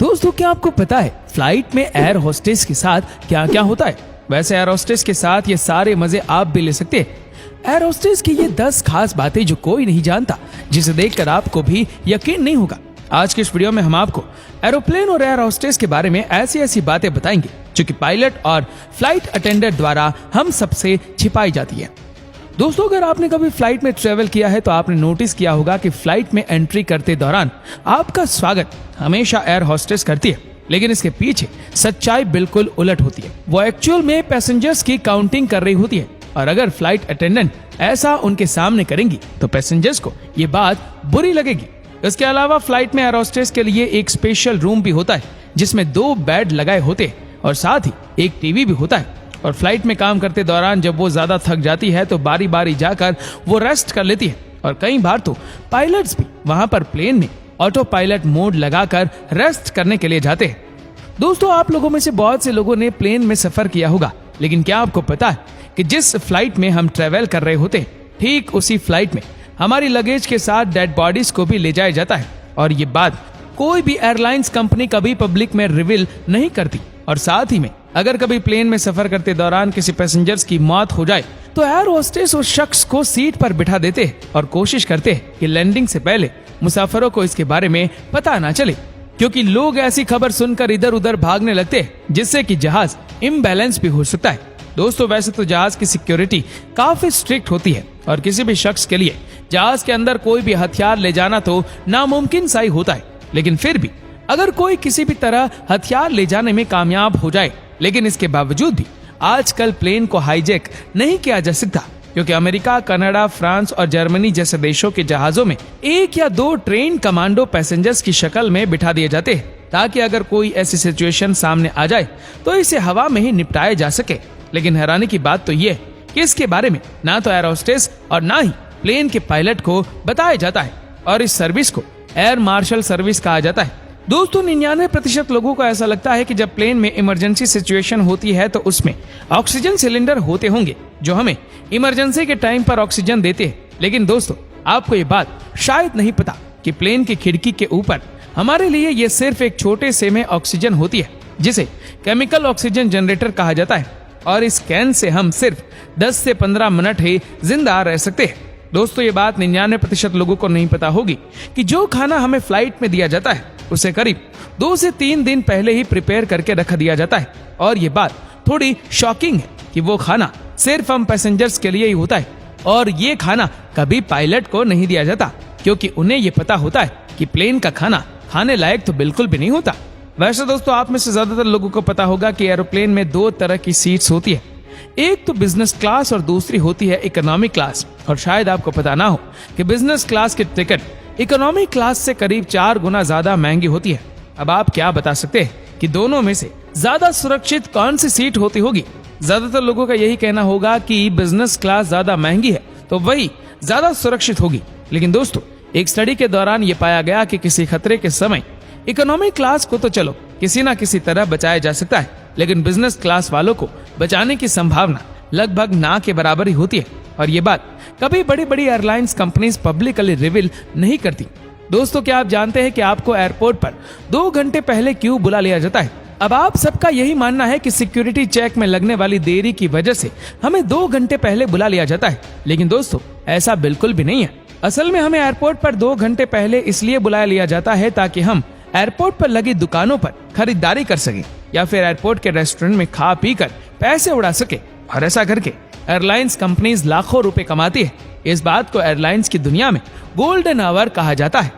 दोस्तों क्या आपको पता है फ्लाइट में एयर होस्टेस के साथ क्या क्या होता है? वैसे एयर होस्टेस के साथ ये सारे मजे आप भी ले सकते हैं। एयर होस्टेस की ये 10 खास बातें जो कोई नहीं जानता, जिसे देखकर आपको भी यकीन नहीं होगा। आज के इस वीडियो में हम आपको एरोप्लेन और एयर होस्टेस के बारे में ऐसी ऐसी बातें बताएंगे जो कि पायलट और फ्लाइट अटेंडेंट द्वारा हम सबसे छिपाई जाती है। दोस्तों अगर आपने कभी फ्लाइट में ट्रेवल किया है तो आपने नोटिस किया होगा कि फ्लाइट में एंट्री करते दौरान आपका स्वागत हमेशा एयर होस्टेस करती है, लेकिन इसके पीछे सच्चाई बिल्कुल उलट होती है। वो एक्चुअल में पैसेंजर्स की काउंटिंग कर रही होती है और अगर फ्लाइट अटेंडेंट ऐसा उनके सामने करेंगी तो पैसेंजर्स को ये बात बुरी लगेगी। इसके अलावा फ्लाइट में एयर होस्टेस के लिए एक स्पेशल रूम भी होता है जिसमें 2 बेड लगाए होते हैं और साथ ही एक टीवी भी होता है। और फ्लाइट में काम करते दौरान जब वो ज्यादा थक जाती है तो बारी बारी जाकर वो रेस्ट कर लेती है और कई बार तो पायलट्स भी वहां पर प्लेन में ऑटो पायलट मोड लगाकर रेस्ट करने के लिए जाते हैं। दोस्तों आप लोगों में से बहुत से लोगों ने प्लेन में सफर किया होगा, लेकिन क्या आपको पता है कि जिस फ्लाइट में हम ट्रेवल कर रहे होते हैं ठीक उसी फ्लाइट में हमारी लगेज के साथ डेड बॉडीज को भी ले जाया जाता है और ये बात कोई भी एयरलाइंस कंपनी कभी पब्लिक में रिवील नहीं करती। और साथ ही में अगर कभी प्लेन में सफर करते दौरान किसी पैसेंजर्स की मौत हो जाए तो एयर होस्टेस उस शख्स को सीट पर बिठा देते हैं और कोशिश करते हैं कि लैंडिंग से पहले मुसाफिरों को इसके बारे में पता ना चले, क्योंकि लोग ऐसी खबर सुनकर इधर उधर भागने लगते हैं जिससे कि जहाज इम्बैलेंस भी हो सकता है। दोस्तों वैसे तो जहाज की सिक्योरिटी काफी स्ट्रिक्ट होती है और किसी भी शख्स के लिए जहाज के अंदर कोई भी हथियार ले जाना तो नामुमकिन सा ही होता है, लेकिन फिर भी अगर कोई किसी भी तरह हथियार ले जाने में कामयाब हो जाए, लेकिन इसके बावजूद भी आजकल प्लेन को हाईजैक नहीं किया जा सकता, क्योंकि अमेरिका, कनाडा, फ्रांस और जर्मनी जैसे देशों के जहाजों में 1 या 2 ट्रेन कमांडो पैसेंजर्स की शक्ल में बिठा दिए जाते हैं ताकि अगर कोई ऐसी सिचुएशन सामने आ जाए तो इसे हवा में ही निपटाया जा सके। लेकिन हैरानी की बात तो ये है कि इसके बारे में ना तो एयर होस्टेस और ना ही प्लेन के पायलट को बताया जाता है और इस सर्विस को एयर मार्शल सर्विस कहा जाता है। दोस्तों 99% लोगों को ऐसा लगता है कि जब प्लेन में इमरजेंसी सिचुएशन होती है तो उसमें ऑक्सीजन सिलेंडर होते होंगे जो हमें इमरजेंसी के टाइम पर ऑक्सीजन देते हैं, लेकिन दोस्तों आपको ये बात शायद नहीं पता कि प्लेन की खिड़की के ऊपर हमारे लिए ये सिर्फ एक छोटे से में ऑक्सीजन होती है जिसे केमिकल ऑक्सीजन जनरेटर कहा जाता है और इस कैन से हम सिर्फ 10 से 15 मिनट ही जिंदा रह सकते हैं। दोस्तों ये बात 99% लोगों को नहीं पता होगी कि जो खाना हमें फ्लाइट में दिया जाता है उसे करीब 2 से 3 दिन पहले ही प्रिपेयर करके रख दिया जाता है और ये बात थोड़ी शॉकिंग है कि वो खाना सिर्फ हम पैसेंजर्स के लिए ही होता है और ये खाना कभी पायलट को नहीं दिया जाता, क्योंकि उन्हें ये पता होता है कि प्लेन का खाना खाने लायक तो बिल्कुल भी नहीं होता। वैसे दोस्तों आप में से ज्यादातर लोगों को पता होगा कि एरोप्लेन में 2 तरह की सीट्स होती है, एक तो बिजनेस क्लास और दूसरी होती है इकोनॉमी क्लास। और शायद आपको पता ना हो कि बिजनेस क्लास की टिकट इकोनॉमी क्लास से करीब 4 गुना ज्यादा महंगी होती है। अब आप क्या बता सकते हैं कि दोनों में से ज्यादा सुरक्षित कौन सी सीट होती होगी? ज्यादातर लोगों का यही कहना होगा कि बिजनेस क्लास ज्यादा महंगी है तो वही ज्यादा सुरक्षित होगी। लेकिन दोस्तों एक स्टडी के दौरान ये पाया गया कि किसी खतरे के समय इकोनॉमी क्लास को तो चलो किसी ना किसी तरह बचाया जा सकता है, लेकिन बिजनेस क्लास वालों को बचाने की संभावना लगभग ना के बराबर ही होती है और ये बात कभी बड़ी बड़ी एयरलाइंस कंपनीज पब्लिकली रिवील नहीं करती। दोस्तों क्या आप जानते हैं कि आपको एयरपोर्ट पर 2 घंटे पहले क्यों बुला लिया जाता है? अब आप सबका यही मानना है कि सिक्योरिटी चेक में लगने वाली देरी की वजह से हमें 2 घंटे पहले बुला लिया जाता है, लेकिन दोस्तों ऐसा बिल्कुल भी नहीं है। असल में हमें एयरपोर्ट पर 2 घंटे पहले इसलिए बुलाया लिया जाता है ताकि हम एयरपोर्ट पर लगी दुकानों पर खरीदारी कर सके या फिर एयरपोर्ट के रेस्टोरेंट में खा पी कर पैसे उड़ा सके, और ऐसा करके एयरलाइंस कंपनीज लाखों रुपए कमाती है। इस बात को एयरलाइंस की दुनिया में गोल्डन आवर कहा जाता है।